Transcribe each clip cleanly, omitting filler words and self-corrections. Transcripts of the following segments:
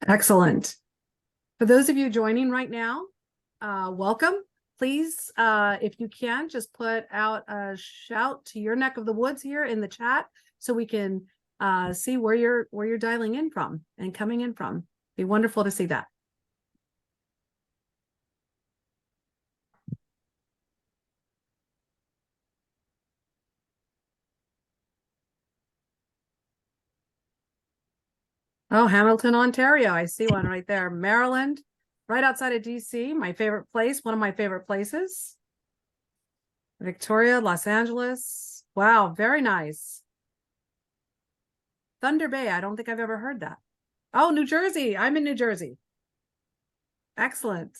Excellent. For those of you joining right now, welcome. Please, if you can, just put out a shout to your neck of the woods here in the chat so we can see where you're dialing in from and coming in from. Be wonderful to see that. Oh, Hamilton, Ontario. I see one right there. Maryland, right outside of DC, my favorite place, one of my favorite places. Victoria, Los Angeles. Wow, very nice. Thunder Bay. I don't think I've ever heard that. Oh, New Jersey. I'm in New Jersey. Excellent.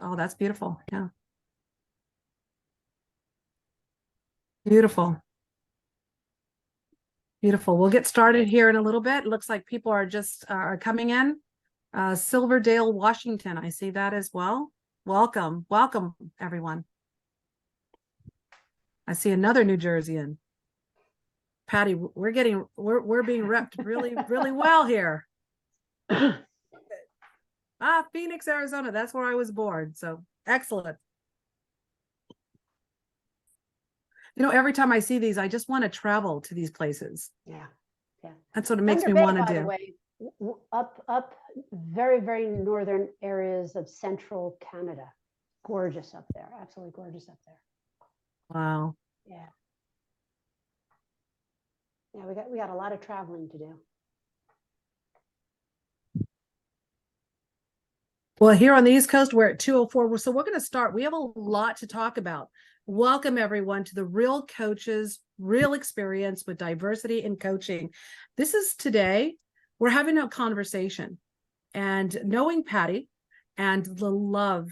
Oh, that's beautiful. Yeah. Beautiful. Beautiful. We'll get started here in a little bit. It looks like people are just are coming in. Silverdale, Washington. I see that as well. Welcome. Welcome, everyone. I see another New Jerseyan. Patty, we're being repped really, really well here. Phoenix, Arizona. That's where I was born. So excellent. You know, every time I see these, I just want to travel to these places. Yeah. That's what it makes me want to do. By the way, up very, very northern areas of central Canada. Gorgeous up there. Absolutely gorgeous up there. Wow. Yeah. Yeah, we got a lot of traveling to do. Well, here on the East Coast, we're at 2:04. So we're going to start. We have a lot to talk about. Welcome, everyone, to the Real Coaches, Real Experience with Diversity in Coaching. This is today, we're having a conversation. And knowing Patty and the love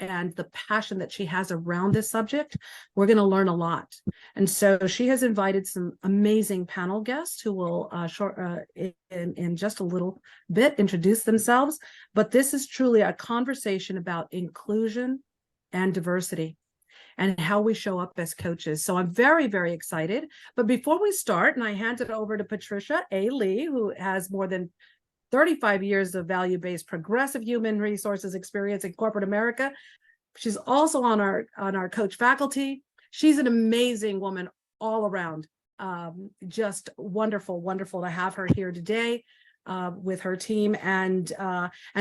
and the passion that she has around this subject, we're going to learn a lot. And so she has invited some amazing panel guests who will in just a little bit introduce themselves. But this is truly a conversation about inclusion and diversity and how we show up as coaches. So I'm very, very excited. But before we start, and I hand it over to Patricia A. Lee, who has more than 35 years of value-based progressive human resources experience in corporate America. She's also on our coach faculty. She's an amazing woman all around. Just wonderful, wonderful to have her here today with her team. And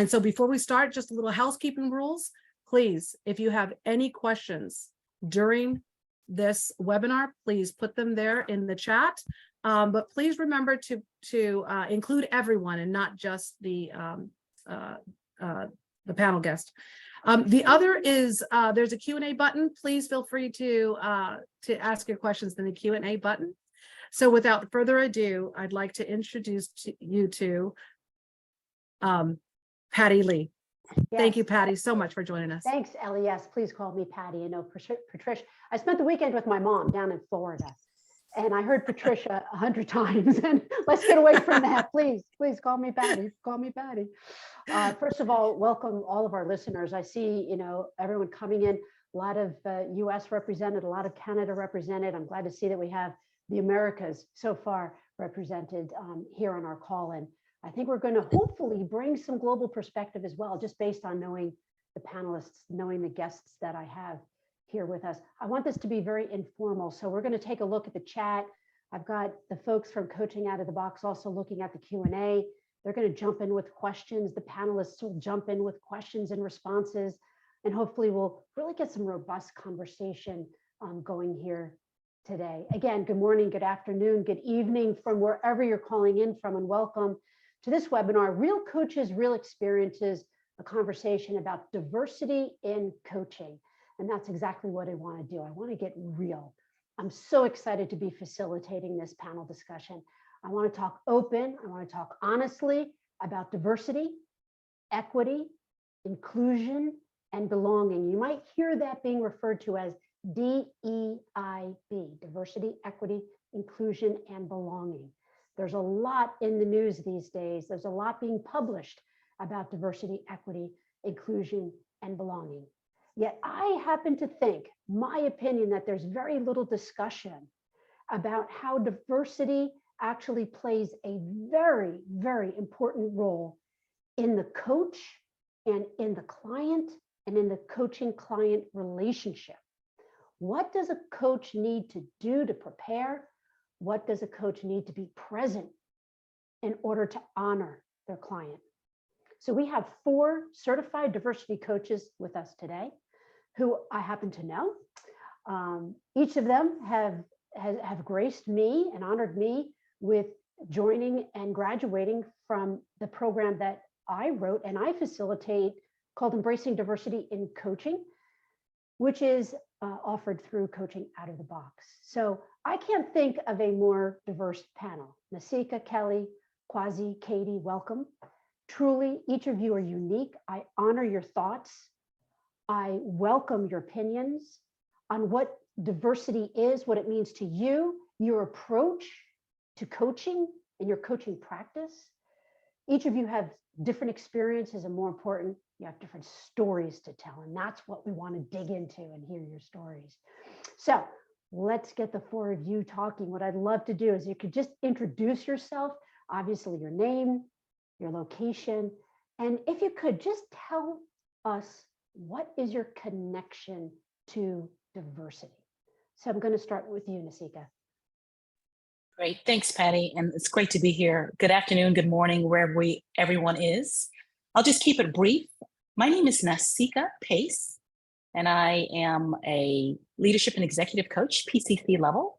so before we start, just a little housekeeping rules. Please, if you have any questions during this webinar, please put them there in the chat. But please remember to include everyone and not just the panel guest. The other is there's a Q&A button. Please feel free to ask your questions in the Q&A button. So without further ado, I'd like to introduce you to Patty Lee. Yes. Thank you, Patty, so much for joining us. Thanks, Ellie. Yes, please call me Patty. I know Patricia. I spent the weekend with my mom down in Florida, and I heard Patricia 100 times. And let's get away from that, please. Please call me Patty. Call me Patty. First of all, welcome all of our listeners. I see, everyone coming in. A lot of U.S. represented, a lot of Canada represented. I'm glad to see that we have the Americas so far represented here on our call. And I think we're going to hopefully bring some global perspective as well, just based on knowing the panelists, knowing the guests that I have here with us. I want this to be very informal. So we're going to take a look at the chat. I've got the folks from Coaching Out of the Box also looking at the Q&A. They're going to jump in with questions. The panelists will jump in with questions and responses. And hopefully we'll really get some robust conversation going here today. Again, good morning, good afternoon, good evening from wherever you're calling in from, and welcome to this webinar, Real Coaches, Real Experiences, a conversation about diversity in coaching. And that's exactly what I want to do. I want to get real. I'm so excited to be facilitating this panel discussion. I want to talk open. I want to talk honestly about diversity, equity, inclusion, and belonging. You might hear that being referred to as DEIB, diversity, equity, inclusion, and belonging. There's a lot in the news these days. There's a lot being published about diversity, equity, inclusion, and belonging. Yet I happen to think, my opinion, that there's very little discussion about how diversity actually plays a very, very important role in the coach and in the client and in the coaching client relationship. What does a coach need to do to prepare? What does a coach need to be present in order to honor their client? So we have 4 certified diversity coaches with us today who I happen to know. Each of them have graced me and honored me with joining and graduating from the program that I wrote and I facilitate called Embracing Diversity in Coaching, which is offered through Coaching Out of the Box. So I can't think of a more diverse panel. Nasika, Kelly, Quasi, Katie, welcome. Truly, each of you are unique. I honor your thoughts. I welcome your opinions on what diversity is, what it means to you, your approach to coaching and your coaching practice. Each of you have different experiences, and more important, you have different stories to tell. And that's what we want to dig into and hear your stories. So let's get the 4 of you talking. What I'd love to do is you could just introduce yourself, obviously your name, your location, and if you could just tell us what is your connection to diversity. So I'm going to start with you, Nasika. Great. Thanks, Patty. And it's great to be here. Good afternoon, good morning, wherever everyone is. I'll just keep it brief. My name is Nasika Pace, and I am a leadership and executive coach, PCC level.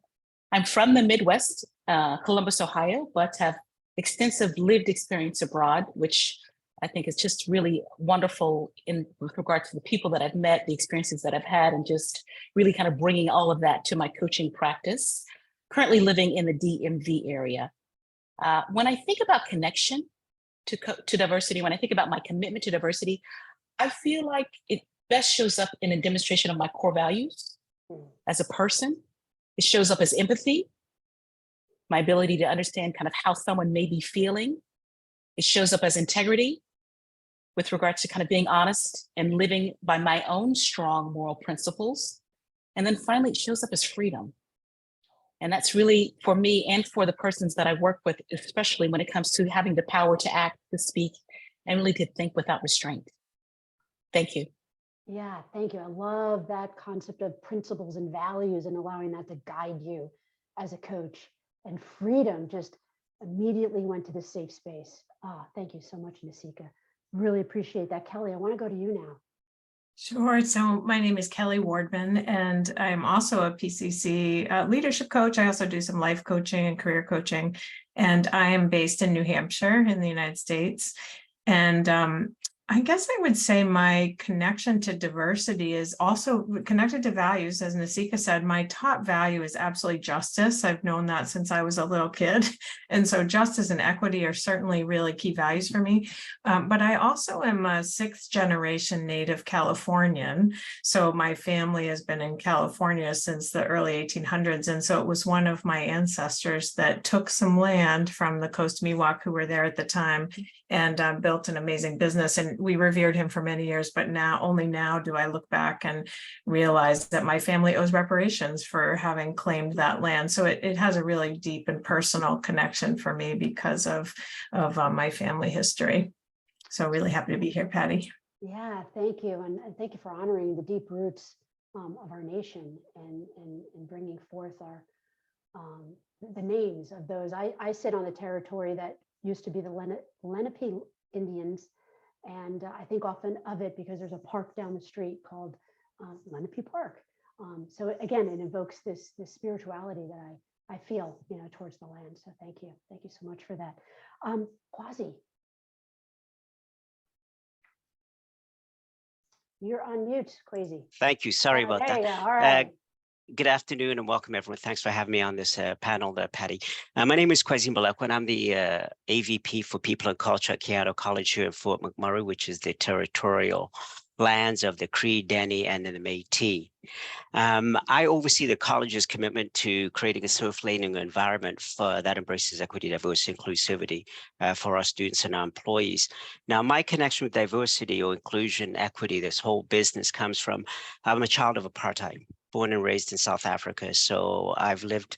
I'm from the Midwest, Columbus, Ohio, but have extensive lived experience abroad, which I think is just really wonderful with regard to the people that I've met, the experiences that I've had, and just really kind of bringing all of that to my coaching practice. Currently living in the DMV area. When I think about connection to diversity, when I think about my commitment to diversity, I feel like it best shows up in a demonstration of my core values as a person. It shows up as empathy, my ability to understand kind of how someone may be feeling. It shows up as integrity with regard to kind of being honest and living by my own strong moral principles. And then finally, it shows up as freedom. And that's really for me and for the persons that I work with, especially when it comes to having the power to act, to speak, and really to think without restraint. Thank you. Yeah, thank you. I love that concept of principles and values and allowing that to guide you as a coach. And freedom just immediately went to the safe space. Thank you so much, Nasika. Really appreciate that. Kelly, I want to go to you now. Sure. So my name is Kelly Wardman, and I'm also a PCC leadership coach. I also do some life coaching and career coaching, and I am based in New Hampshire in the United States. And I guess I would say my connection to diversity is also connected to values. As Nasika said, my top value is absolutely justice. I've known that since I was a little kid. And so justice and equity are certainly really key values for me. But I also am a 6th generation native Californian. So my family has been in California since the early 1800s. And so it was one of my ancestors that took some land from the Coast Miwok who were there at the time and built an amazing business. And we revered him for many years, but only now do I look back and realize that my family owes reparations for having claimed that land. So it has a really deep and personal connection for me because of my family history. So really happy to be here, Patty. Yeah, thank you. And thank you for honoring the deep roots of our nation and bringing forth the names of those. I sit on the territory that used to be the Lenape Indians. And I think often of it because there's a park down the street called Lenape Park. So again, it invokes this spirituality that I feel, towards the land. So thank you so much for that. Quasi, you're on mute, Quasi. Thank you. Sorry about that. All right. Good afternoon and welcome everyone. Thanks for having me on this panel, Patty. My name is Kwesi Mbalekwa and I'm the AVP for People and Culture at Keano College here in Fort McMurray, which is the territorial lands of the Cree, Dene, and then the Métis. I oversee the college's commitment to creating a safe learning environment that embraces equity, diversity, inclusivity for our students and our employees. Now, my connection with diversity or inclusion, equity, this whole business comes from, I'm a child of apartheid, born and raised in South Africa. So I've lived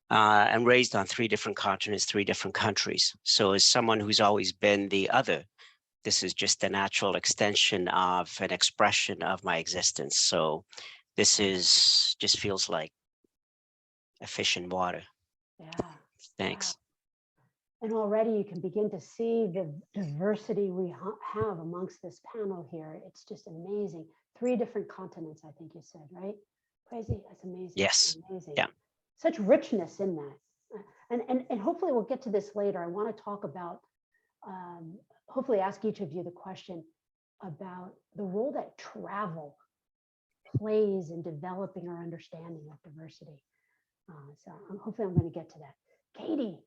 and raised on 3 different continents, 3 different countries. So as someone who's always been the other, this is just a natural extension of an expression of my existence. So this just feels like a fish in water. Yeah. Thanks. Wow. And already you can begin to see the diversity we have amongst this panel here. It's just amazing. 3 different continents, I think you said, right? Crazy. That's amazing. Yes. Amazing. Yeah. Such richness in that. And hopefully we'll get to this later. I want to talk about, hopefully ask each of you the question about the role that travel plays in developing our understanding of diversity. So hopefully I'm going to get to that. Katie.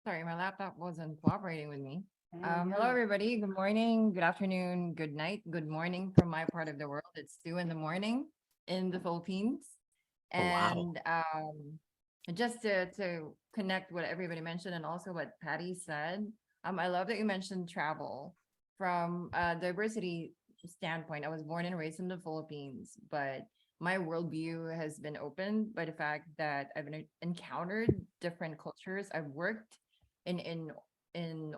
Sorry, my laptop wasn't cooperating with me. There you Hello, go. everybody. Good morning, good afternoon, good night, good morning from my part of the world. It's 2 in the morning in the Philippines. Oh, wow. And just to connect what everybody mentioned and also what Patty said, I love that you mentioned travel. From a diversity standpoint, I was born and raised in the Philippines, but my worldview has been opened by the fact that I've encountered different cultures. I've worked in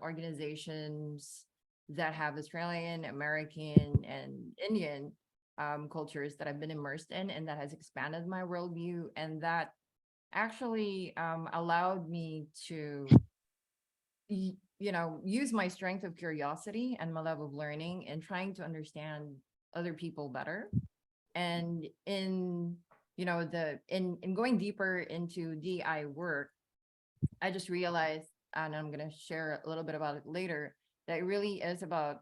organizations that have Australian, American, and Indian cultures that I've been immersed in, and that has expanded my worldview. And that actually allowed me to, use my strength of curiosity and my love of learning and trying to understand other people better. And in going deeper into DI work, I just realized, and I'm going to share a little bit about it later, that it really is about,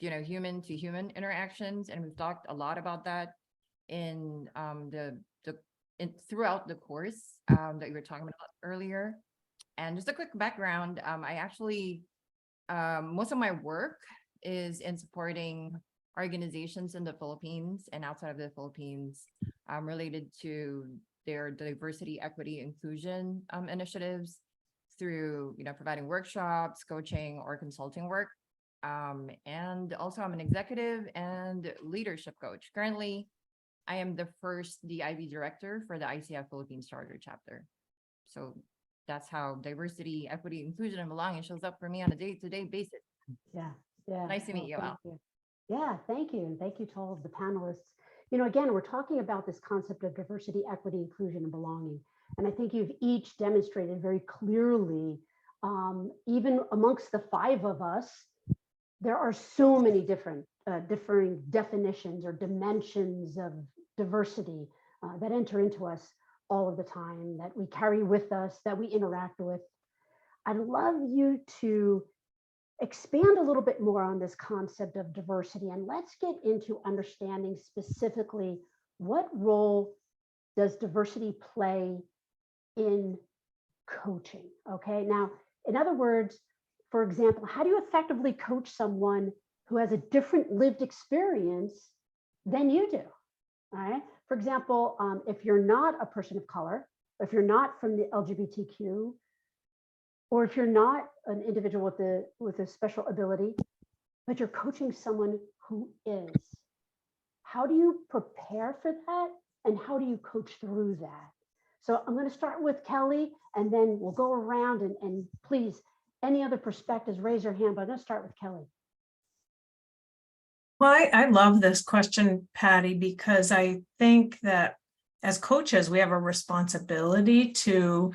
human to human interactions. And we've talked a lot about that in throughout the course that you were talking about earlier. And just a quick background, I actually, most of my work is in supporting organizations in the Philippines and outside of the Philippines related to their diversity, equity, inclusion initiatives through, providing workshops, coaching, or consulting work. And also I'm an executive and leadership coach. Currently, I am the first DIB director for the ICF Philippines Charter chapter. So that's how diversity, equity, inclusion, and belonging shows up for me on a day-to-day basis. Yeah. Yeah. Nice to meet you all. Yeah, thank you. And thank you to all of the panelists. Again, we're talking about this concept of diversity, equity, inclusion, and belonging. And I think you've each demonstrated very clearly, even amongst the 5 of us, there are so many different differing definitions or dimensions of diversity that enter into us all of the time, that we carry with us, that we interact with. I'd love you to expand a little bit more on this concept of diversity, and let's get into understanding specifically what role does diversity play in coaching. Okay, now, in other words, for example, how do you effectively coach someone who has a different lived experience than you do? All right. For example, if you're not a person of color, if you're not from the LGBTQ, or if you're not an individual with a special ability, but you're coaching someone who is, how do you prepare for that? And how do you coach through that? So I'm going to start with Kelly, and then we'll go around and please, any other perspectives, raise your hand, but I'm going to start with Kelly. Well, I love this question, Patty, because I think that as coaches, we have a responsibility to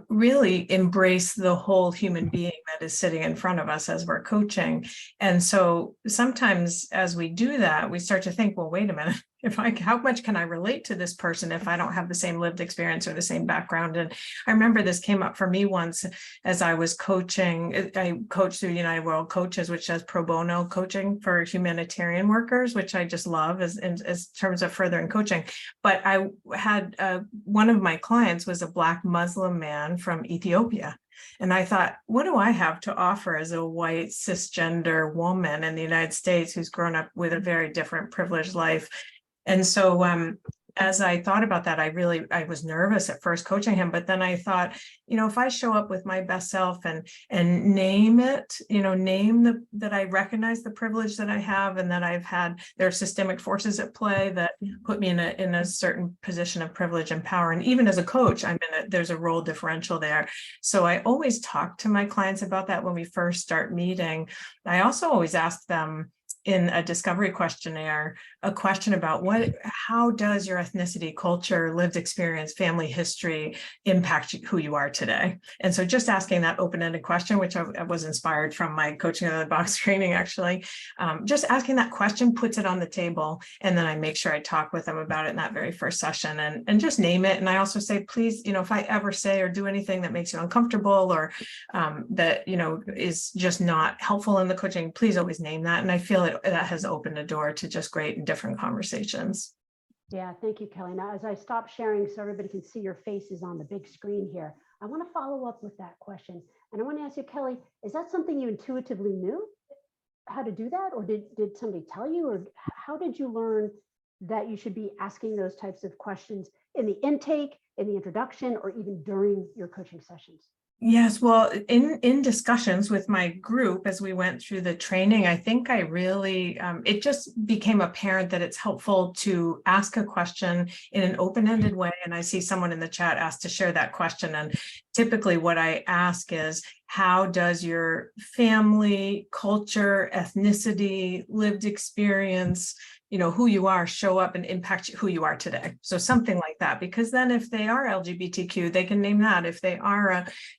really embrace the whole human being that is sitting in front of us as we're coaching. And so sometimes as we do that, we start to think, well, wait a minute, how much can I relate to this person if I don't have the same lived experience or the same background? And I remember this came up for me once as I was coaching. I coached through United World Coaches, which does pro bono coaching for humanitarian workers, which I just love as terms of furthering coaching. But I had one of my clients was a Black Muslim man from Ethiopia. And I thought, what do I have to offer as a white cisgender woman in the United States who's grown up with a very different privileged life? And so as I thought about that, I was nervous at first coaching him, but then I thought, if I show up with my best self and name it, that I recognize the privilege that I have and that there are systemic forces at play that put me in a certain position of privilege and power. And even as a coach, there's a role differential there. So I always talk to my clients about that when we first start meeting. I also always ask them in a discovery questionnaire, a question about how does your ethnicity, culture, lived experience, family history impact who you are today? And so just asking that open-ended question, which I was inspired from my coaching out of the box training, actually, just asking that question puts it on the table. And then I make sure I talk with them about it in that very first session and just name it. And I also say, please, if I ever say or do anything that makes you uncomfortable or that, is just not helpful in the coaching, please always name that. And I feel that has opened a door to just great and different conversations. Yeah, thank you, Kelly. Now, as I stop sharing so everybody can see your faces on the big screen here, I want to follow up with that question. And I want to ask you, Kelly, is that something you intuitively knew how to do that? Or did somebody tell you? Or how did you learn that you should be asking those types of questions in the intake, in the introduction, or even during your coaching sessions? Yes, well, in discussions with my group as we went through the training, I think I really, it just became apparent that it's helpful to ask a question in an open-ended way. And I see someone in the chat asked to share that question. And typically what I ask is, how does your family, culture, ethnicity, lived experience, who you are show up and impact who you are today? So something like that, because then if they are LGBTQ, they can name that. If they are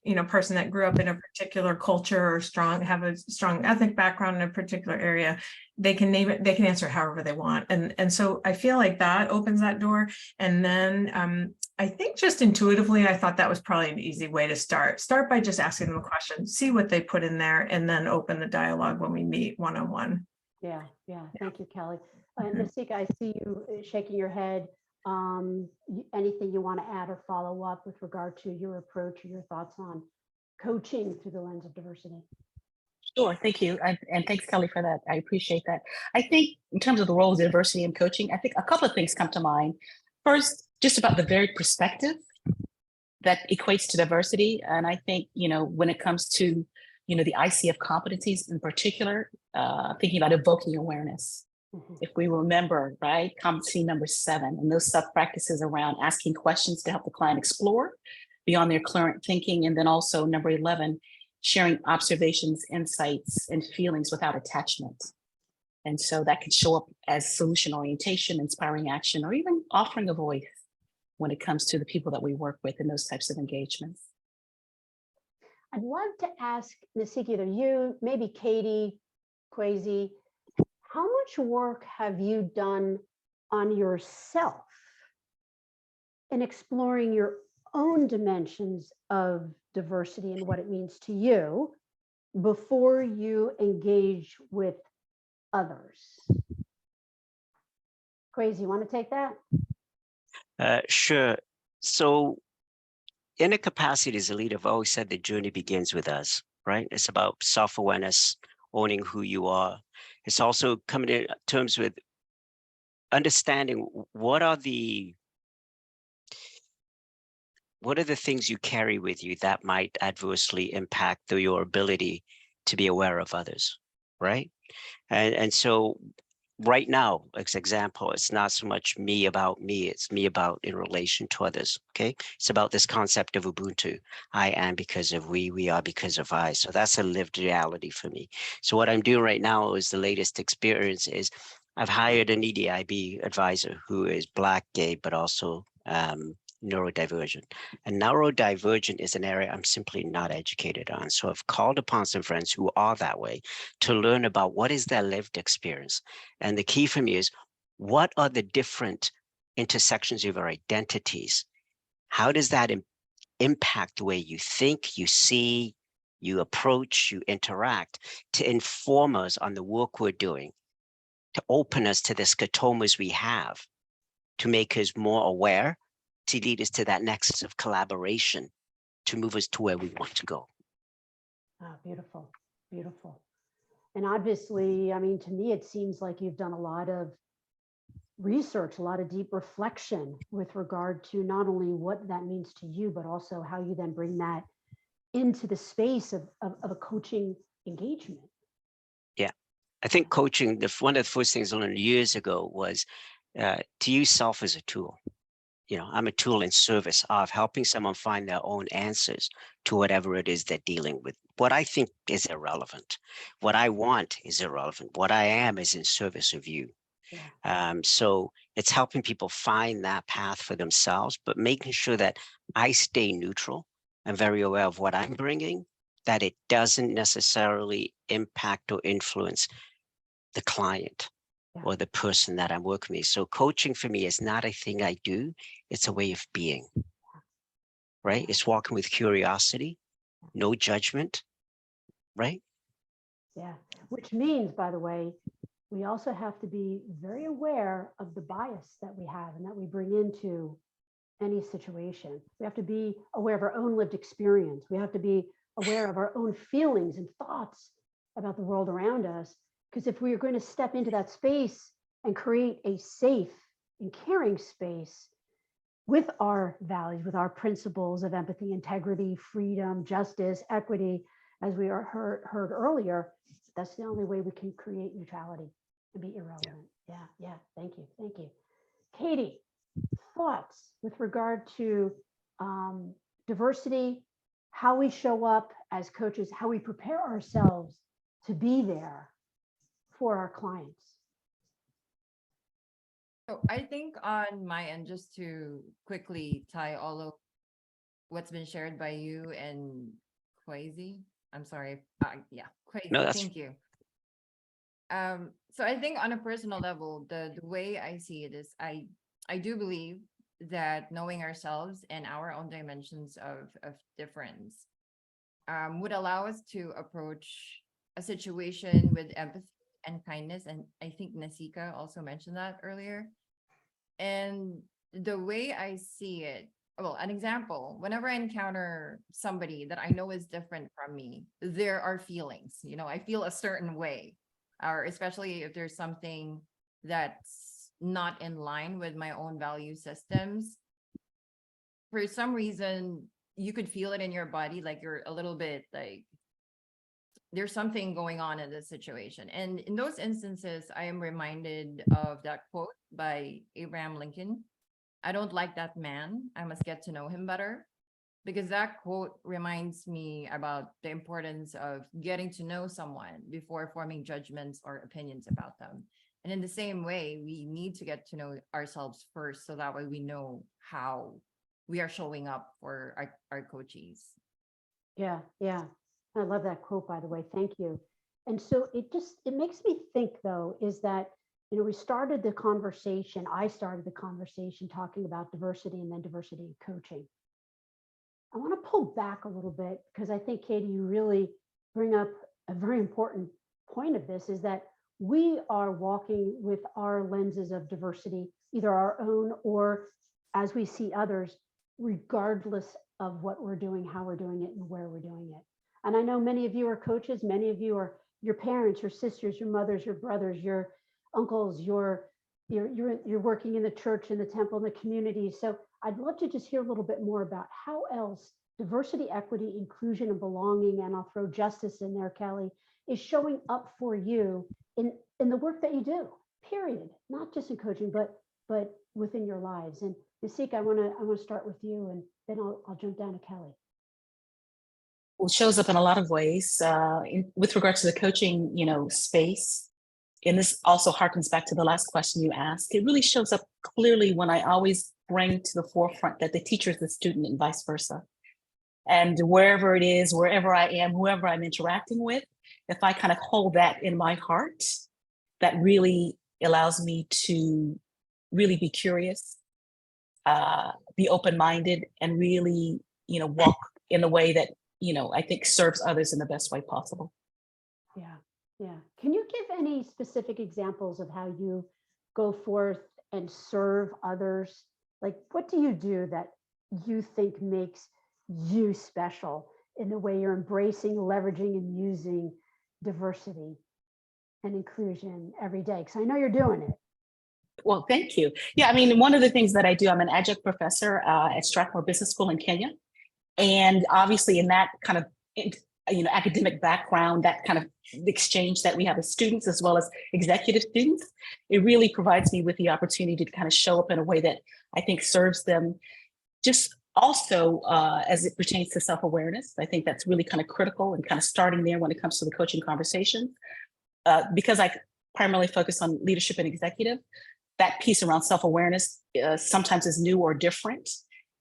a person that grew up in a particular culture or have a strong ethnic background in a particular area, they can name it, they can answer however they want. And so I feel like that opens that door. And then I think just intuitively, I thought that was probably an easy way to start by just asking them a question, see what they put in there, and then open the dialogue when we meet one-on-one. Yeah. Thank you, Kelly. Nasika, I see you shaking your head. Anything you want to add or follow up with regard to your approach or your thoughts on coaching through the lens of diversity? Sure, thank you. And thanks, Kelly, for that. I appreciate that. I think in terms of the role of diversity in coaching, I think a couple of things come to mind. First, just about the very perspective that equates to diversity. And I think, when it comes to, the ICF competencies in particular, thinking about evoking awareness. Mm-hmm. If we remember, right, competency number 7, and those sub-practices around asking questions to help the client explore beyond their current thinking. And then also number 11, sharing observations, insights, and feelings without attachment. And so that could show up as solution orientation, inspiring action, or even offering a voice when it comes to the people that we work with in those types of engagements. I'd love to ask Nasika, either you, maybe Katie, Kwesi, how much work have you done on yourself in exploring your own dimensions of diversity and what it means to you before you engage with others? Kwesi, you want to take that? Sure. So in a capacity as a leader, I've always said the journey begins with us, right? It's about self-awareness, owning who you are. It's also coming to terms with understanding what are the things you carry with you that might adversely impact your ability to be aware of others, right? And so right now, as example, it's not so much me about me, it's me about in relation to others, okay? It's about this concept of Ubuntu. I am because of we are because of I. So that's a lived reality for me. So what I'm doing right now is the latest experience is I've hired an EDIB advisor who is Black, gay, but also neurodivergent. And neurodivergent is an area I'm simply not educated on. So I've called upon some friends who are that way to learn about what is their lived experience. And the key for me is, What are the different intersections of our identities? How does that impact the way you think, you see, you approach, you interact, to inform us on the work we're doing, to open us to the scotomas we have, to make us more aware, to lead us to that nexus of collaboration, to move us to where we want to go. Ah, beautiful, beautiful. And obviously, I mean, to me, it seems like you've done a lot of research, a lot of deep reflection with regard to not only what that means to you, but also how you then bring that into the space of a coaching engagement. Yeah, I think coaching, one of the first things I learned years ago was to use self as a tool. You know, I'm a tool in service of helping someone find their own answers to whatever it is they're dealing with. What I think is irrelevant. What I want is irrelevant. What I am is in service of you. Yeah. So it's helping people find that path for themselves, but making sure that I stay neutral and very aware of what I'm bringing, that it doesn't necessarily impact or influence the client or the person that I'm working with. So coaching for me is not a thing I do, it's a way of being, right? It's walking with curiosity, no judgment, right? Yeah, which means, by the way, we also have to be very aware of the bias that we have and that we bring into any situation. We have to be aware of our own lived experience. We have to be aware of our own feelings and thoughts about the world around us. Because if we are going to step into that space and create a safe and caring space with our values, with our principles of empathy, integrity, freedom, justice, equity, as we heard earlier, that's the only way we can create neutrality and be irrelevant. Yeah. Thank you. Katie, thoughts with regard to diversity, how we show up as coaches, how we prepare ourselves to be there for our clients? So I think on my end, just to quickly tie all of what's been shared by you and Kwesi, I'm sorry. Kwesi, No, that's thank you. So I think on a personal level, the way I see it is I do believe that knowing ourselves and our own dimensions of difference would allow us to approach a situation with empathy and kindness. And I think Nasika also mentioned that earlier. And the way I see it, well, an example, whenever I encounter somebody that I know is different from me, there are feelings, you know, I feel a certain way, or especially if there's something that's not in line with my own value systems. For some reason, you could feel it in your body, like you're a little bit like, there's something going on in this situation. And in those instances, I am reminded of that quote by Abraham Lincoln. I don't like that man. I must get to know him better. Because that quote reminds me about the importance of getting to know someone before forming judgments or opinions about them. And in the same way, we need to get to know ourselves first, so that way we know how we are showing up for our coachees. Yeah. I love that quote, by the way. Thank you. And so it makes me think, though, is that, you know, I started the conversation talking about diversity and then diversity in coaching. I want to pull back a little bit because I think, Katie, you really bring up a very important point of this, is that we are walking with our lenses of diversity, either our own or as we see others, regardless of what we're doing, how we're doing it, and where we're doing it. And I know many of you are coaches, many of you are your parents, your sisters, your mothers, your brothers, your uncles, you're working in the church, in the temple, in the community. So I'd love to just hear a little bit more about how else diversity, equity, inclusion, and belonging, and I'll throw justice in there, Kelly, is showing up for you in the work that you do, period. Not just in coaching, but within your lives. And Nasika, I want to start with you, and then I'll jump down to Kelly. Well, it shows up in a lot of ways with regard to the coaching, space. And this also harkens back to the last question you asked. It really shows up clearly when I always bring to the forefront that the teacher is the student and vice versa. And wherever it is, wherever I am, whoever I'm interacting with, if I kind of hold that in my heart, that really It allows me to really be curious, be open-minded, and really, walk in a way that, I think serves others in the best way possible. Yeah, yeah. Can you give any specific examples of how you go forth and serve others? Like, what do you do that you think makes you special in the way you're embracing, leveraging, and using diversity and inclusion every day? Because I know you're doing it. Well, thank you. Yeah, I mean, one of the things that I do, I'm an adjunct professor at Strathmore Business School in Kenya. And obviously in that kind of, academic background, that kind of exchange that we have as students as well as executive students, it really provides me with the opportunity to kind of show up in a way that I think serves them. Just also as it pertains to self-awareness, I think that's really kind of critical and kind of starting there when it comes to the coaching conversation. Because I primarily focus on leadership and executive, that piece around self-awareness sometimes is new or different,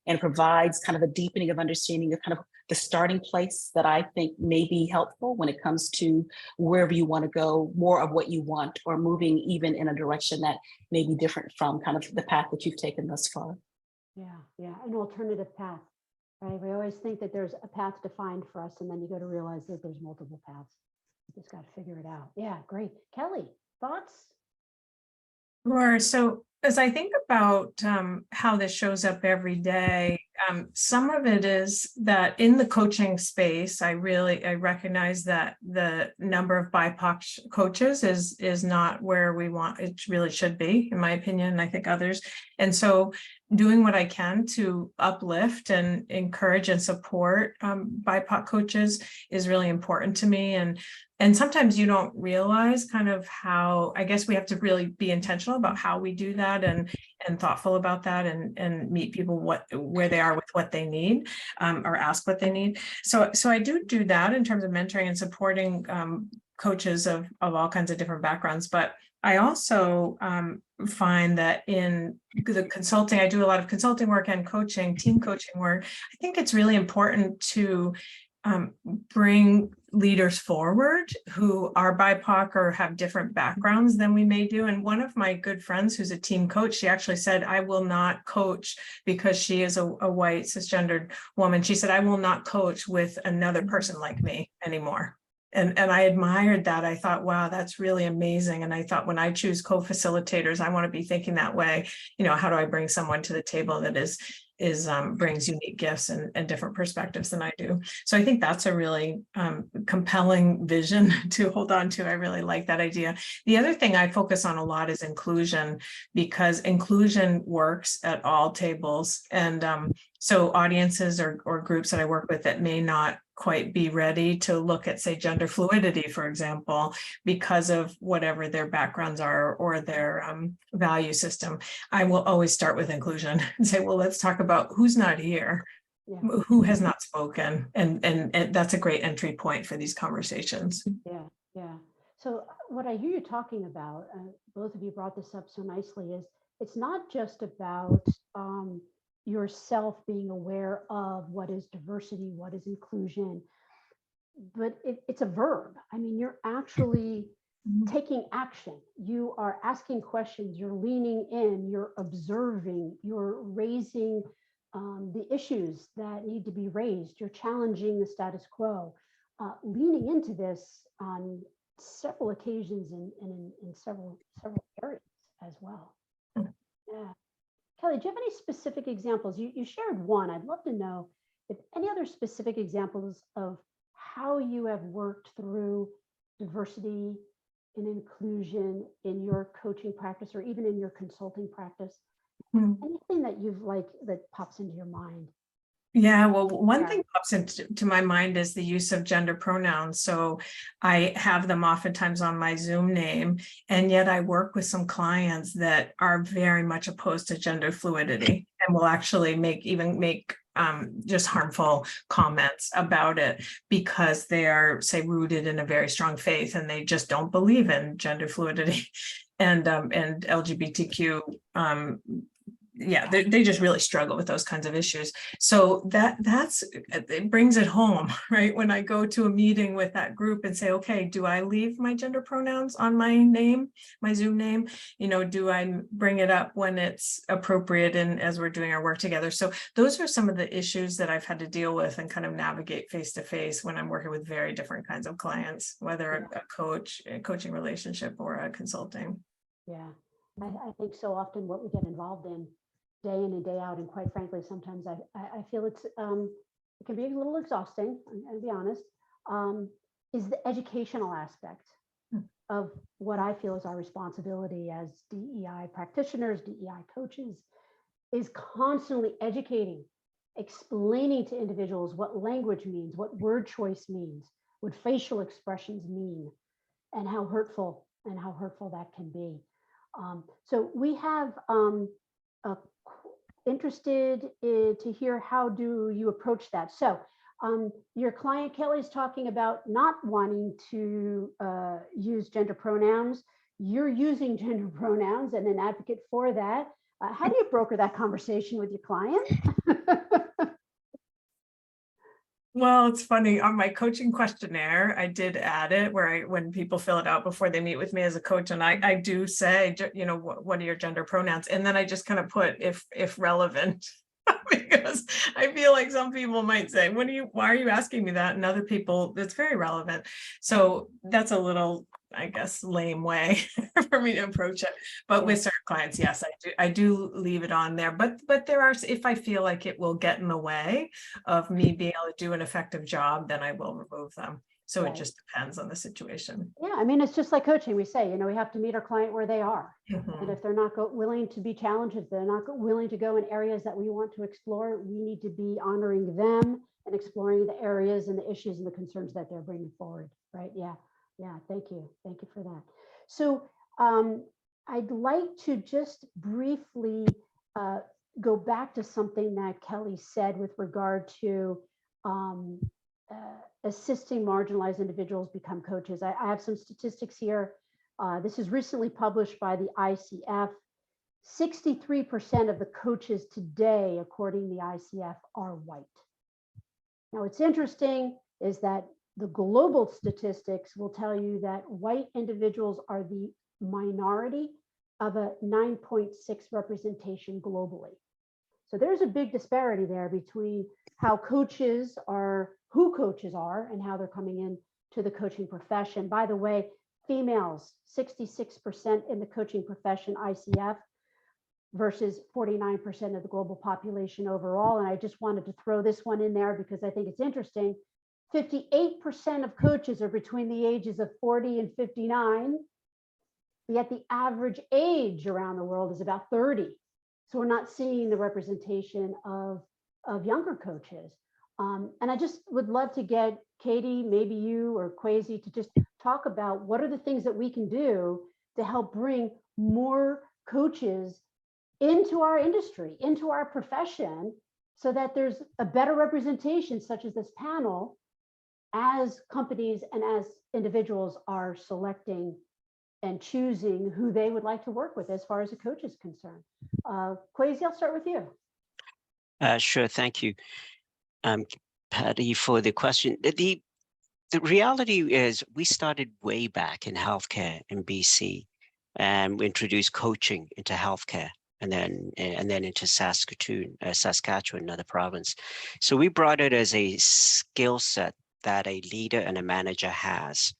and provides kind of a deepening of understanding of kind of the starting place that I think may be helpful when it comes to wherever you want to go, more of what you want, or moving even in a direction that may be different from kind of the path that you've taken thus far. Yeah, yeah, an alternative path, right? We always think that there's a path defined for us, and then you go to realize that there's multiple paths. You just got to figure it out. Yeah, great. Kelly, thoughts? Sure. So as I think about how this shows up every day, some of it is that in the coaching space, I recognize that the number of BIPOC coaches is not where we want it really should be, in my opinion, and I think others. And so doing what I can to uplift and encourage and support BIPOC coaches is really important to me. And sometimes you don't realize kind of how, I guess we have to really be intentional about how we do that and thoughtful about that, and meet people where they are with what they need, or ask what they need. So I do that in terms of mentoring and supporting coaches of all kinds of different backgrounds. But I also find that in the consulting, I do a lot of consulting work and coaching, team coaching work. I think it's really important to bring leaders forward who are BIPOC or have different backgrounds than we may do. And one of my good friends who's a team coach, she actually said, I will not coach, because she is a white cisgendered woman. She said, I will not coach with another person like me anymore. And I admired that. I thought, wow, that's really amazing. And I thought, when I choose co-facilitators, I want to be thinking that way. How do I bring someone to the table that brings unique gifts and different perspectives than I do. So I think that's a really compelling vision to hold on to. I really like that idea. The other thing I focus on a lot is inclusion, because inclusion works at all tables. And so audiences or groups that I work with that may not quite be ready to look at, say, gender fluidity, for example, because of whatever their backgrounds are or their value system, I will always start with inclusion and say, well, let's talk about who's not here, who has not spoken, and that's a great entry point for these conversations. Yeah, yeah. So what I hear you talking about, both of you brought this up so nicely, is it's not just about yourself being aware of what is diversity, what is inclusion, but it's a verb. I mean, you're actually taking action. You are asking questions, you're leaning in, you're observing, you're raising the issues that need to be raised, you're challenging the status quo, leaning into this on several occasions and in several areas as well. Yeah. Kelly, do you have any specific examples? You shared one. I'd love to know if any other specific examples of how you have worked through diversity and inclusion in your coaching practice or even in your consulting practice. Anything that that pops into your mind? Yeah, well, one thing pops into my mind is the use of gender pronouns. So I have them oftentimes on my Zoom name, and yet I work with some clients that are very much opposed to gender fluidity and will actually make just harmful comments about it because they are, say, rooted in a very strong faith and they just don't believe in gender fluidity and LGBTQ yeah, they just really struggle with those kinds of issues. So it brings it home, right? When I go to a meeting with that group and say, okay, do I leave my gender pronouns on my name, my Zoom name? You know, do I bring it up when it's appropriate and as we're doing our work together? So those are some of the issues that I've had to deal with and kind of navigate face to face when I'm working with very different kinds of clients, whether a coaching relationship or a consulting. Yeah, I think so often what we get involved in day in and day out, and quite frankly, sometimes I feel it can be a little exhausting, I'll be honest, is the educational aspect of what I feel is our responsibility as DEI practitioners, DEI coaches, is constantly educating, explaining to individuals what language means, what word choice means, what facial expressions mean, and how hurtful that can be. So we have interested to hear, how do you approach that? So your client Kelly is talking about not wanting to use gender pronouns. You're using gender pronouns and an advocate for that. How do you broker that conversation with your client? Well, it's funny, on my coaching questionnaire, I did add it where when people fill it out before they meet with me as a coach, and I do say, you know, what are your gender pronouns? And then I just kind of put if relevant, because I feel like some people might say, why are you asking me that? And other people, it's very relevant. So that's a little, I guess, lame way for me to approach it. But with certain clients, yes, I do leave it on there. But there are, if I feel like it will get in the way of me being able to do an effective job, then I will remove them. So it just depends on the situation. Yeah, I mean, it's just like coaching. We say, you know, we have to meet our client where they are. Mm-hmm. And if they're not willing to be challenged, if they're not willing to go in areas that we want to explore, we need to be honoring them and exploring the areas and the issues and the concerns that they're bringing forward, right? Yeah, thank you for that. So I'd like to just briefly go back to something that Kelly said with regard to assisting marginalized individuals become coaches. I have some statistics here. This is recently published by the ICF. 63% of the coaches today, according to the ICF, are white. Now, what's interesting is that the global statistics will tell you that white individuals are the minority of a 9.6 representation globally. So there's a big disparity there between how coaches are, who coaches are, and how they're coming in to the coaching profession. By the way, females, 66% in the coaching profession, ICF, versus 49% of the global population overall. And I just wanted to throw this one in there because I think it's interesting. 58% of coaches are between the ages of 40 and 59, yet the average age around the world is about 30. So we're not seeing the representation of younger coaches. And I just would love to get Katie, maybe you or Kwesi, to just talk about what are the things that we can do to help bring more coaches into our industry, into our profession, so that there's a better representation, such as this panel, as companies and as individuals are selecting and choosing who they would like to work with as far as a coach is concerned. Kwesi, I'll start with you. Sure, thank you, Patty, for the question. The reality is we started way back in healthcare in BC, and we introduced coaching into healthcare, and then into Saskatchewan, another province. So we brought it as a skill set that a leader and a manager has.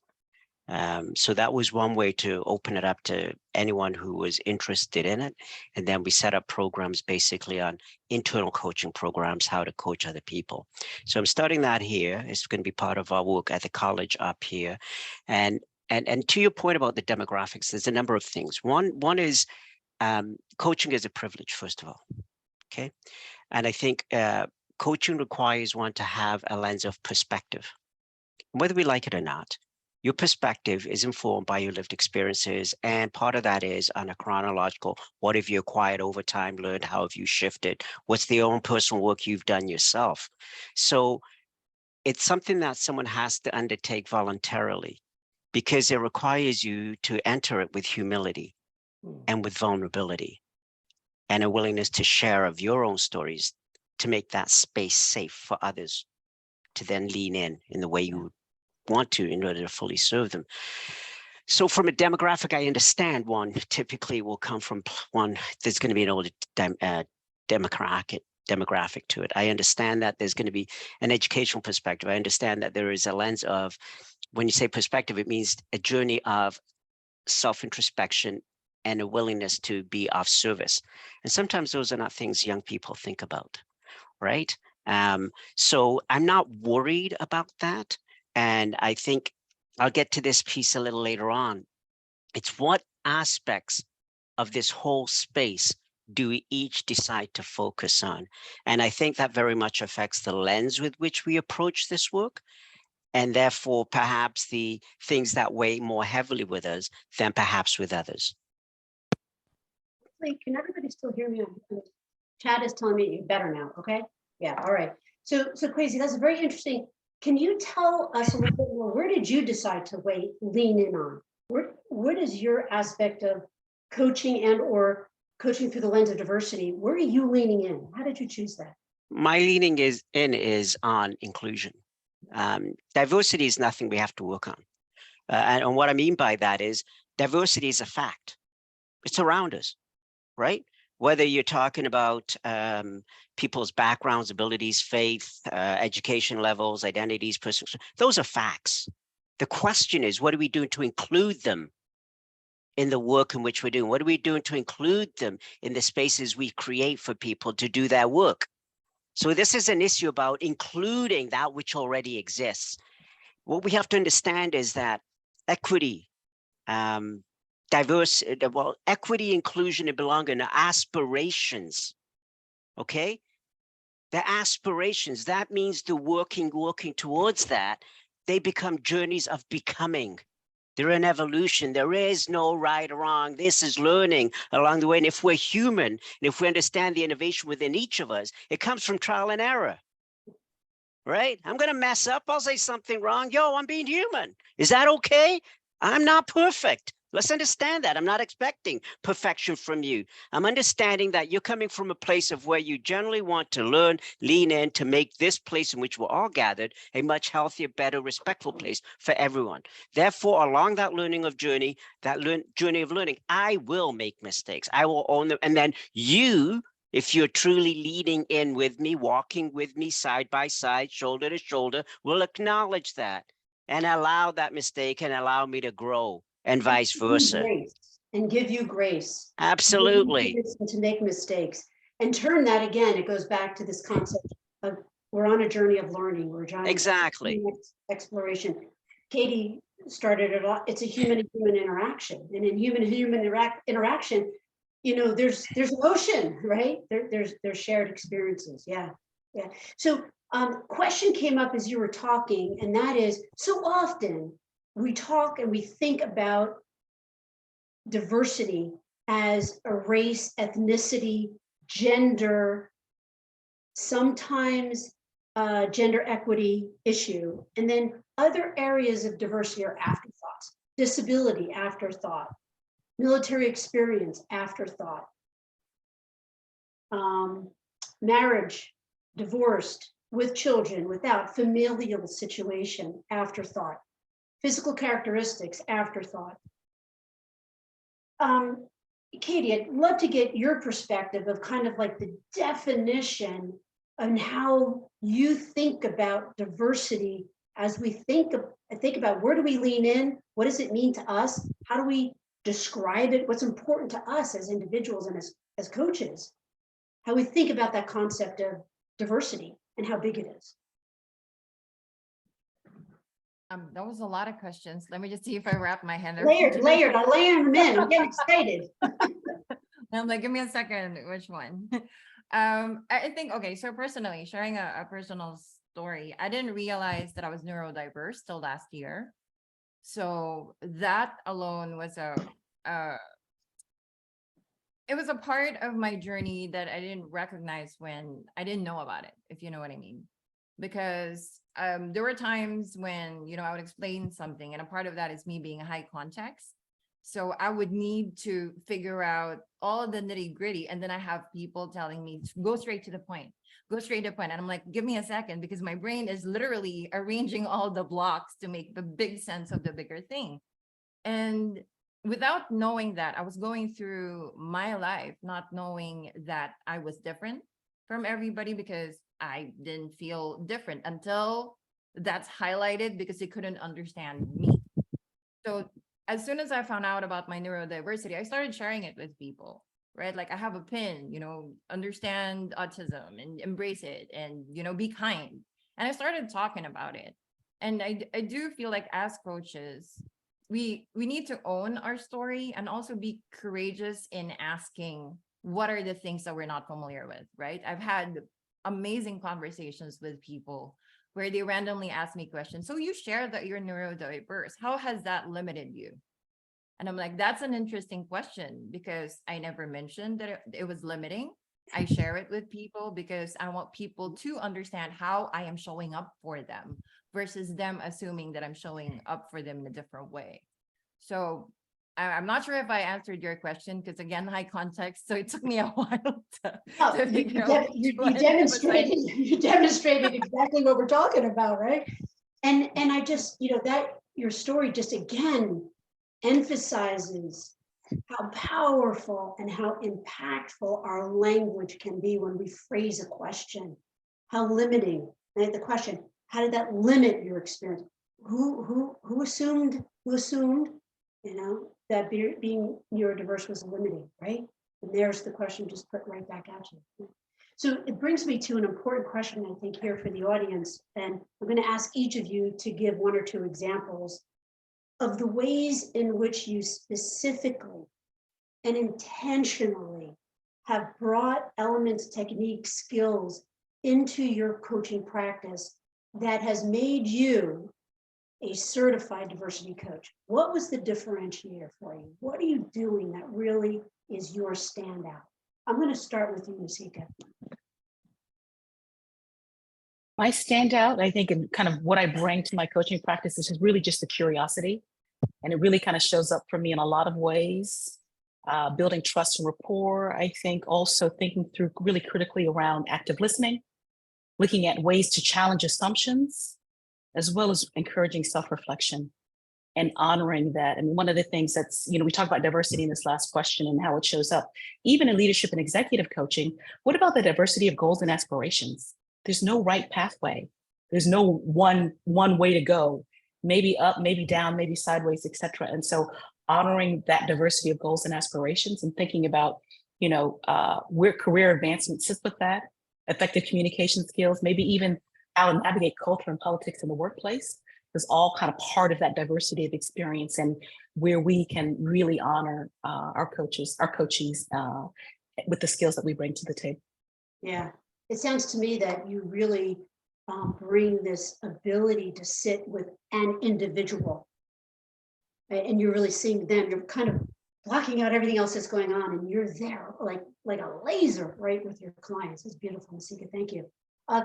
So that was one way to open it up to anyone who was interested in it. And then we set up programs basically on internal coaching programs, how to coach other people. So I'm starting that here. It's going to be part of our work at the college up here. And to your point about the demographics, there's a number of things. One is coaching is a privilege, first of all. Okay. And I think coaching requires one to have a lens of perspective, whether we like it or not. Your perspective is informed by your lived experiences, and part of that is on a chronological, what have you acquired over time, learned, how have you shifted, what's the own personal work you've done yourself. So it's something that someone has to undertake voluntarily, because it requires you to enter it with humility and with vulnerability. and a willingness to share of your own stories to make that space safe for others to then lean in the way you want to in order to fully serve them. So from a demographic, I understand one typically will come from one, there's going to be an older demographic to it. I understand that there's going to be an educational perspective. I understand that there is a lens of, when you say perspective, it means a journey of self-introspection and a willingness to be of service. And sometimes those are not things young people think about, right? So I'm not worried about that. And I think I'll get to this piece a little later on. It's what aspects of this whole space do we each decide to focus on? And I think that very much affects the lens with which we approach this work, and therefore perhaps the things that weigh more heavily with us than perhaps with others. Wait, can everybody still hear me? Chad is telling me you better now, okay? Yeah, all right. So Crazy, that's very interesting. Can you tell us a little bit more, where did you decide to lean in on? What is your aspect of coaching and or coaching through the lens of diversity? Where are you leaning in? How did you choose that? My leaning is on inclusion. Diversity is nothing we have to work on. And what I mean by that is diversity is a fact. It's around us, right? Whether you're talking about people's backgrounds, abilities, faith, education levels, identities, those are facts. The question is, what are we doing to include them in the work in which we're doing? What are we doing to include them in the spaces we create for people to do their work? So this is an issue about including that which already exists. What we have to understand is that equity, equity, inclusion, and belonging are aspirations, okay? The aspirations, that means the working towards that, they become journeys of becoming. They're an evolution. There is no right or wrong. This is learning along the way. And if we're human, and if we understand the innovation within each of us, it comes from trial and error, right? I'm going to mess up. I'll say something wrong. Yo, I'm being human. Is that okay? I'm not perfect. Let's understand that. I'm not expecting perfection from you. I'm understanding that you're coming from a place of where you generally want to learn, lean in to make this place in which we're all gathered a much healthier, better, respectful place for everyone. Therefore, along that journey of learning, I will make mistakes. I will own them. And then you, if you're truly leading in with me, walking with me side by side, shoulder to shoulder, will acknowledge that and allow that mistake and allow me to grow, and vice versa. And give you grace. Absolutely. To make mistakes and turn that again. It goes back to this concept of we're on a journey of learning. We're trying exactly exploration. Katie started it off. It's a human-to-human interaction, and in human-to-human interaction, you know, there's emotion, right? There's shared experiences. Yeah. So question came up as you were talking, and that is, so often we talk and we think about diversity as a race, ethnicity, gender, sometimes gender equity issue, and then other areas of diversity are afterthoughts. Disability, afterthought. Military experience, afterthought. Marriage, divorced, with children, without, familial situation, afterthought. Physical characteristics, afterthought. Katie, I'd love to get your perspective of kind of like the definition and how you think about diversity as we think about where do we lean in? What does it mean to us? How do we describe it? What's important to us as individuals and as coaches? How we think about that concept of diversity and how big it is. That was a lot of questions. Let me just see if I wrap my hand. Layered. I layer them in. I'm getting excited. I'm like, give me a second. Which one? I think, okay, so personally, sharing a personal story, I didn't realize that I was neurodiverse till last year. So that alone was it was a part of my journey that I didn't recognize when I didn't know about it, if you know what I mean. Because there were times when, you know, I would explain something, and a part of that is me being high context. So I would need to figure out all the nitty gritty. And then I have people telling me, go straight to the point, go straight to the point. And I'm like, give me a second, because my brain is literally arranging all the blocks to make the big sense of the bigger thing. And without knowing that, I was going through my life, not knowing that I was different from everybody, because I didn't feel different until that's highlighted, because they couldn't understand me. So as soon as I found out about my neurodiversity, I started sharing it with people, right? Like, I have a pin, understand autism and embrace it, and, be kind. And I started talking about it. And I do feel like, as coaches, we need to own our story and also be courageous in asking, what are the things that we're not familiar with, right? I've had amazing conversations with people where they randomly ask me questions. So you share that you're neurodiverse. How has that limited you? And I'm like, that's an interesting question, because I never mentioned that it was limiting. I share it with people because I want people to understand how I am showing up for them, versus them assuming that I'm showing up for them in a different way. So I'm not sure if I answered your question, because again, high context. So it took me a while to figure out. You demonstrated, you demonstrated exactly what we're talking about, right? And I just, that your story just again emphasizes how powerful and how impactful our language can be when we phrase a question. How limiting, right? The question, how did that limit your experience? Who assumed, that being neurodiverse was limiting, right? And there's the question just put right back at you. So it brings me to an important question, I think, here for the audience. And I'm going to ask each of you to give one or two examples of the ways in which you specifically and intentionally have brought elements, techniques, skills into your coaching practice that has made you a certified diversity coach. What was the differentiator for you? What are you doing that really is your standout? I'm going to start with you, Nasika. My standout, I think, and kind of what I bring to my coaching practice is really just the curiosity. And it really kind of shows up for me in a lot of ways. Building trust and rapport. I think also thinking through really critically around active listening, looking at ways to challenge assumptions, as well as encouraging self-reflection and honoring that. And one of the things that's, we talked about diversity in this last question and how it shows up, even in leadership and executive coaching. What about the diversity of goals and aspirations? There's no right pathway. There's no one way to go, maybe up, maybe down, maybe sideways, et cetera. And so honoring that diversity of goals and aspirations and thinking about, where career advancement sits with that, effective communication skills, maybe even how to navigate culture and politics in the workplace is all kind of part of that diversity of experience, and where we can really honor our coaches with the skills that we bring to the table. Yeah, it sounds to me that you really bring this ability to sit with an individual, right? And you're really seeing them. You're kind of blocking out everything else that's going on, and you're there like a laser, right, with your clients. It's beautiful, Nasika. Thank you.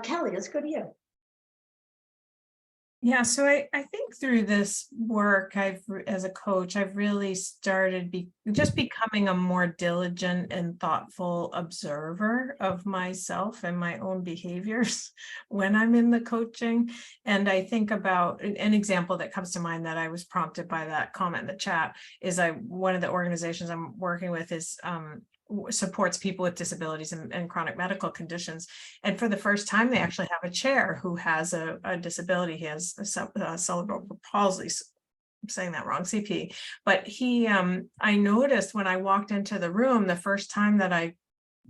Kelly, let's go to you. Yeah, so I think through this work, as a coach, I've really started just becoming a more diligent and thoughtful observer of myself and my own behaviors when I'm in the coaching. And I think about an example that comes to mind that I was prompted by that comment in the chat is one of the organizations I'm working with is supports people with disabilities and chronic medical conditions. And for the first time, they actually have a chair who has a disability. He has a cerebral palsy. I'm saying that wrong, CP. But I noticed when I walked into the room, the first time that I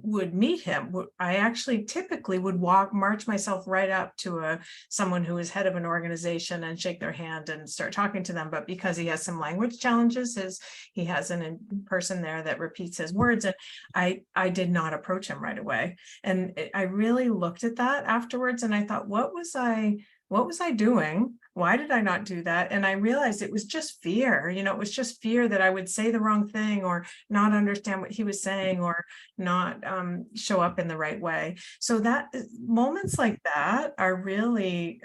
would meet him, I actually typically would march myself right up to someone who is head of an organization and shake their hand and start talking to them. But because he has some language challenges, he has an person there that repeats his words, and I did not approach him right away. And I really looked at that afterwards, and I thought, what was I doing? why did I not do that? And I realized it was just fear. It was just fear that I would say the wrong thing or not understand what he was saying or not show up in the right way. So that moments like that are really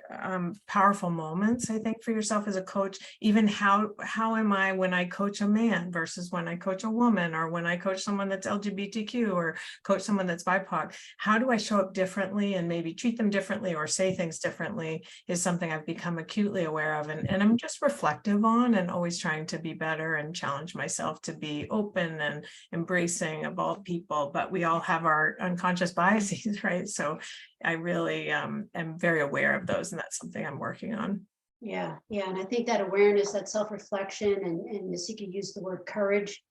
powerful moments, I think, for yourself as a coach. Even how am I when I coach a man versus when I coach a woman, or when I coach someone that's LGBTQ or coach someone that's BIPOC? How do I show up differently and maybe treat them differently or say things differently is something I've become acutely aware of. And I'm just reflective on and always trying to be better and challenge myself to be open and embracing of all people. But we all have our unconscious biases, right? So I really am very aware of those, and that's something I'm working on. Yeah, yeah. And I think that awareness, that self-reflection, and Nasika used the word courage,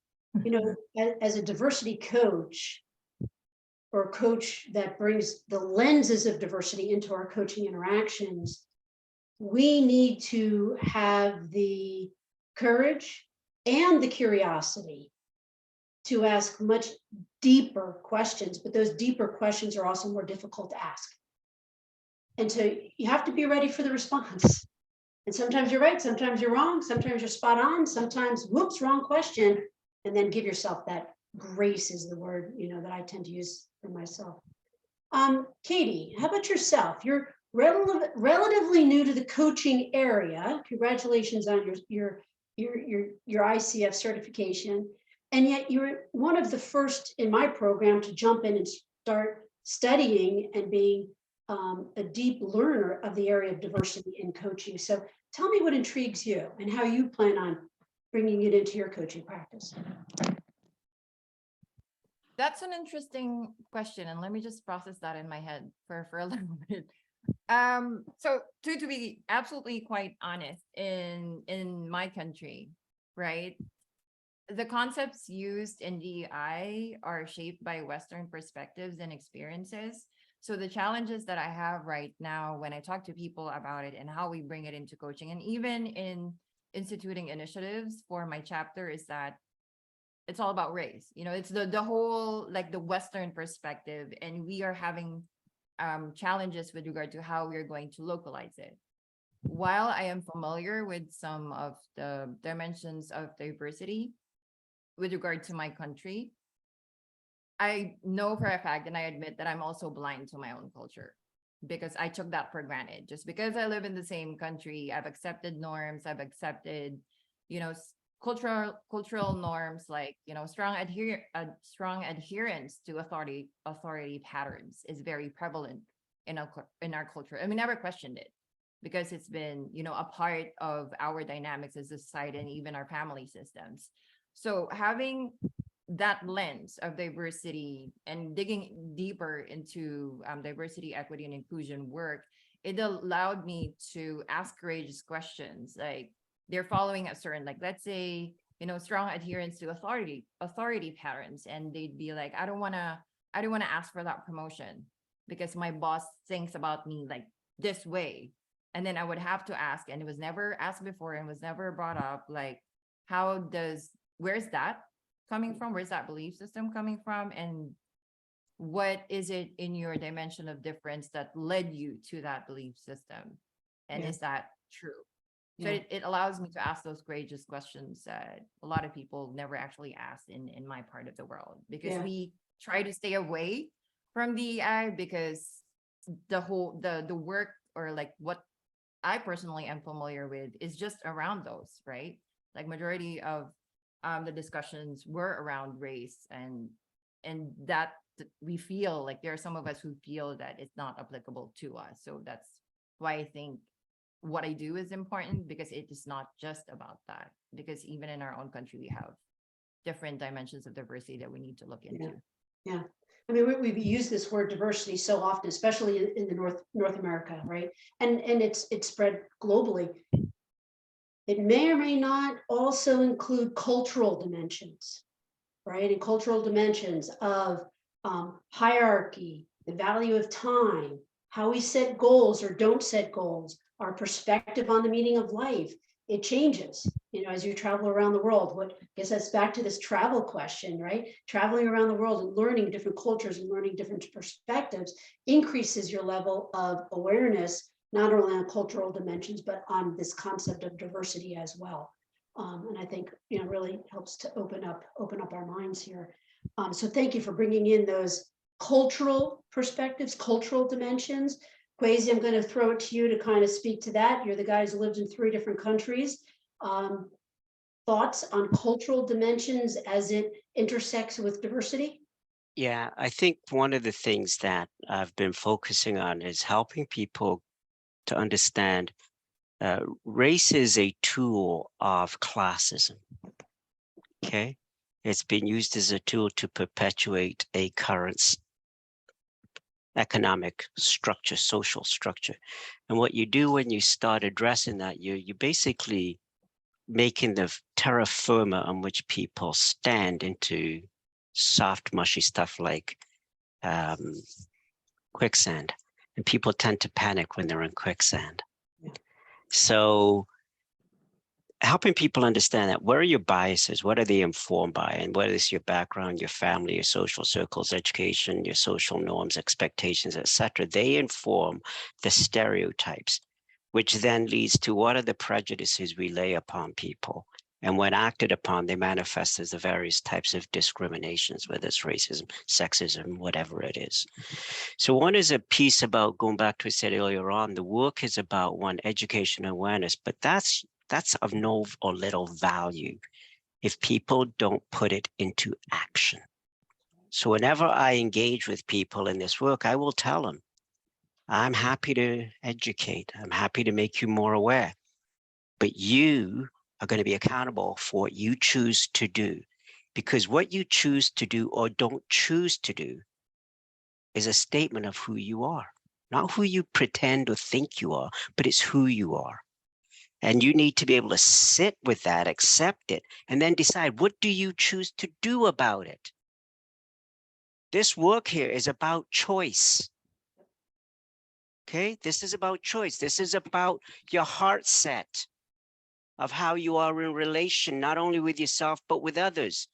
as a diversity coach, or a coach that brings the lenses of diversity into our coaching interactions, we need to have the courage and the curiosity to ask much deeper questions, but those deeper questions are also more difficult to ask. And so you have to be ready for the response. And sometimes you're right, sometimes you're wrong, sometimes you're spot on, sometimes, whoops, wrong question. And then give yourself that grace, is the word, that I tend to use for myself. Katie, how about yourself? You're relatively new to the coaching area. Congratulations on your ICF certification. And yet you're one of the first in my program to jump in and start studying and being a deep learner of the area of diversity in coaching. So tell me what intrigues you and how you plan on bringing it into your coaching practice. That's an interesting question, and let me just process that in my head for a little bit. So to be absolutely quite honest, in my country, right, the concepts used in DEI are shaped by Western perspectives and experiences. So the challenges that I have right now when I talk to people about it and how we bring it into coaching, and even in instituting initiatives for my chapter, is that it's all about race. It's the whole, like, the Western perspective, and we are having challenges with regard to how we're going to localize it. While I am familiar with some of the dimensions of diversity with regard to my country, I know for a fact, and I admit that I'm also blind to my own culture, because I took that for granted. Just because I live in the same country, I've accepted norms, I've accepted, cultural norms, like, strong adherence to authority patterns is very prevalent in our culture, and we never questioned it because it's been, a part of our dynamics as a society and even our family systems. So having that lens of diversity and digging deeper into diversity, equity, and inclusion work, it allowed me to ask courageous questions. Like, they're following a certain, like, let's say, strong adherence to authority patterns, and they'd be like, I don't want to ask for that promotion because my boss thinks about me like this way. And then I would have to ask, and it was never asked before and was never brought up, like, where's that coming from? Where's that belief system coming from? And what is it in your dimension of difference that led you to that belief system? And is that true? So it allows me to ask those courageous questions that a lot of people never actually ask in my part of the world, because we try to stay away from DEI because the work, or like what I personally am familiar with, is just around those, right? Like, majority of the discussions were around race, and that we feel like there are some of us who feel that it's not applicable to us. So that's why I think what I do is important, because it is not just about that, because even in our own country, we have different dimensions of diversity that we need to look into. Yeah. I mean, we've used this word diversity so often, especially in the North America, right? And it's spread globally. It may or may not also include cultural dimensions, right? And cultural dimensions of hierarchy, the value of time, how we set goals or don't set goals, our perspective on the meaning of life. It changes, as you travel around the world. What gets us back to this travel question, right? Traveling around the world and learning different cultures and learning different perspectives increases your level of awareness not only on cultural dimensions, but on this concept of diversity as well. And I think, really helps to open up our minds here. So thank you for bringing in those cultural perspectives, cultural dimensions. Kwesi, I'm going to throw it to you to kind of speak to that. You're the guy who's lived in 3 different countries. Thoughts on cultural dimensions as it intersects with diversity? Yeah, I think one of the things that I've been focusing on is helping people to understand race is a tool of classism. Okay, it's been used as a tool to perpetuate a current economic structure, social structure. And what you do when you start addressing that, you basically making the terra firma on which people stand into soft, mushy stuff like quicksand. And people tend to panic when they're in quicksand. So helping people understand that, where are your biases? What are they informed by? And what is your background, your family, your social circles, education, your social norms, expectations, etc. They inform the stereotypes, which then leads to what are the prejudices we lay upon people. And when acted upon, they manifest as the various types of discriminations, whether it's racism, sexism, whatever it is. So one is a piece about, going back to what I said earlier on, the work is about, one, education and awareness, but that's of no or little value if people don't put it into action. So whenever I engage with people in this work, I will tell them, I'm happy to educate. I'm happy to make you more aware, but you are going to be accountable for what you choose to do, because what you choose to do or don't choose to do is a statement of who you are, not who you pretend or think you are, but it's who you are. And you need to be able to sit with that, accept it, and then decide, what do you choose to do about it? This work here is about choice. Okay, this is about choice. This is about your heart set of how you are in relation, not only with yourself, but with others.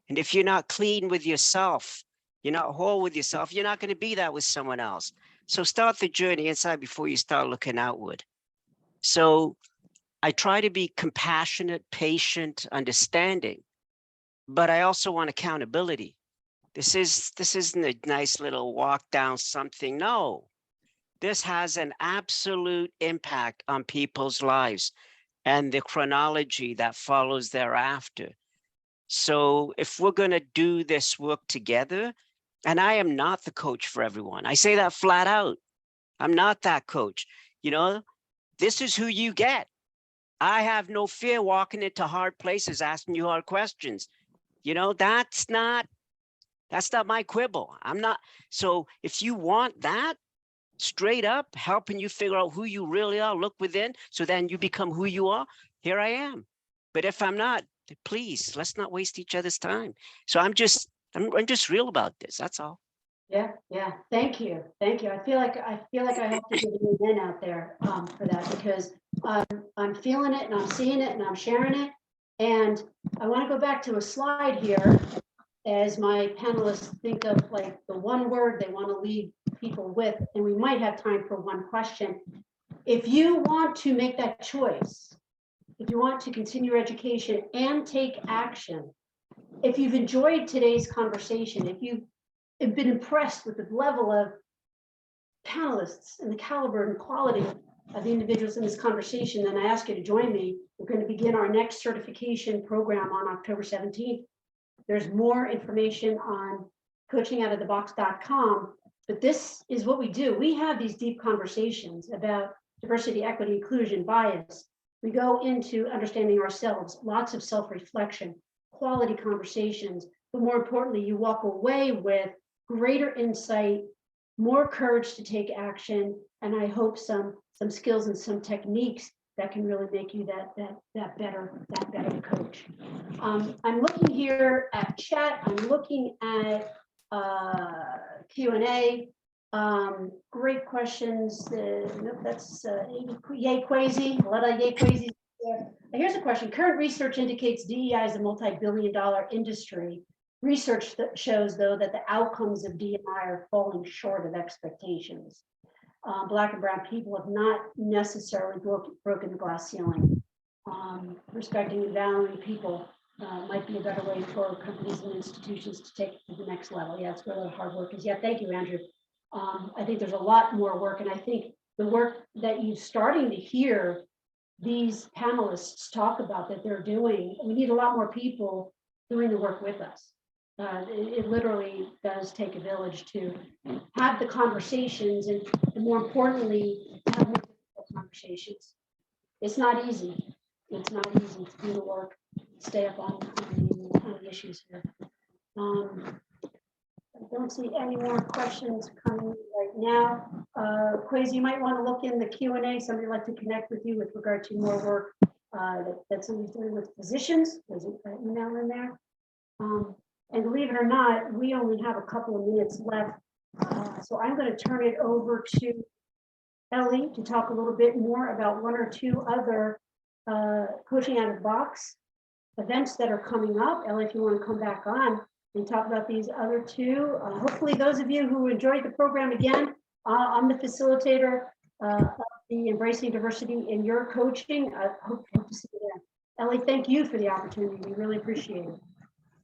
And if you're not clean with yourself, you're not whole with yourself, you're not going to be that with someone else. So start the journey inside before you start looking outward. So I try to be compassionate, patient, understanding, but I also want accountability. This isn't a nice little walk down something. No, this has an absolute impact on people's lives and the chronology that follows thereafter. So if we're going to do this work together, and I am not the coach for everyone. I say that flat out. I'm not that coach. This is who you get. I have no fear walking into hard places, asking you hard questions. That's not my quibble. I'm not. So if you want that, straight up helping you figure out who you really are, look within, so then you become who you are, here I am. But if I'm not, please, let's not waste each other's time. So I'm just real about this. That's all. Yeah. Thank you. I feel like I have to give an amen out there for that, because I'm feeling it and I'm seeing it and I'm sharing it. And I want to go back to a slide here as my panelists think of like the one word they want to leave people with, and we might have time for one question. If you want to make that choice, if you want to continue your education and take action, if you've enjoyed today's conversation, if you've been impressed with the level of panelists and the caliber and quality of the individuals in this conversation, then I ask you to join me. We're going to begin our next certification program on October 17th. There's more information on coachingoutofthebox.com, but this is what we do. We have these deep conversations about diversity, equity, inclusion, bias. We go into understanding ourselves, lots of self-reflection, quality conversations, but more importantly, you walk away with greater insight, more courage to take action, and I hope some skills and some techniques that can really make you that better coach. I'm looking here at chat. I'm looking at Q&A. Great questions. Nope, that's Yay Kwesi. A lot of Yay Kwesi. Here's a question. Current research indicates DEI is a multi-billion-dollar industry. Research that shows, though, that the outcomes of DEI are falling short of expectations. Black and brown people have not necessarily broken the glass ceiling. Respecting and valuing people might be a better way for companies and institutions to take it to the next level. Yeah, it's where the hard work is. Yeah, thank you, Andrew. I think there's a lot more work, and I think the work that you're starting to hear these panelists talk about that they're doing, we need a lot more people doing the work with us. It literally does take a village to have the conversations and more importantly, have more conversations. It's not easy. It's not easy to do the work, stay up on the issues here. I don't see any more questions coming right now. Quays, you might want to look in the Q&A. Somebody would like to connect with you with regard to more work that somebody's doing with physicians. There's an email in there. And believe it or not, we only have a couple of minutes left. So I'm going to turn it over to Ellie to talk a little bit more about one or two other coaching out of the box events that are coming up. Ellie, if you want to come back on and talk about these other two. Hopefully those of you who enjoyed the program, again, I'm the facilitator of the Embracing Diversity in Your Coaching. I hope to see you there. Ellie, thank you for the opportunity. We really appreciate it.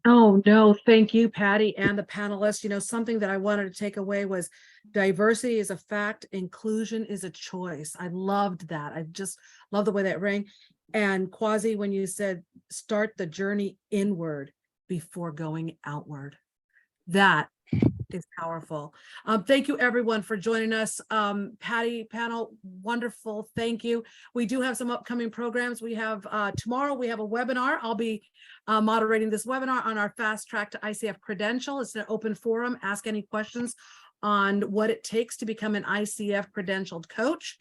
Oh, no, thank you, Patty, and the panelists. You know, something that I wanted to take away was diversity is a fact, inclusion is a choice. I loved that. I just love the way that rang. And Quasi, when you said start the journey inward before going outward, that is powerful. Thank you everyone for joining us. Patty, panel, wonderful. Thank you. We do have some upcoming programs. We have tomorrow we have a webinar. I'll be moderating this webinar on our fast track to ICF credential. It's an open forum. Ask any questions on what it takes to become an ICF credentialed coach.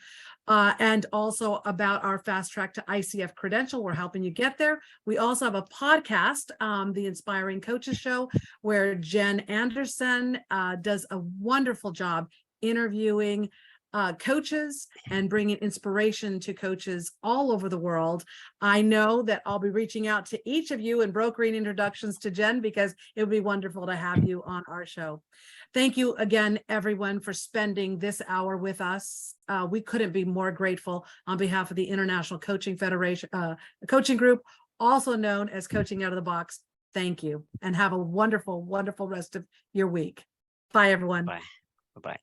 And also about our fast track to ICF credential. We're helping you get there. We also have a podcast, the Inspiring Coaches Show, where Jen Anderson does a wonderful job interviewing coaches and bringing inspiration to coaches all over the world. I know that I'll be reaching out to each of you and brokering introductions to Jen because it would be wonderful to have you on our show. Thank you again, everyone, for spending this hour with us. We couldn't be more grateful on behalf of the International Coaching Federation, Coaching Group, also known as Coaching Out of the Box. Thank you, and have a wonderful, wonderful rest of your week. Bye, everyone. Bye. Bye-bye.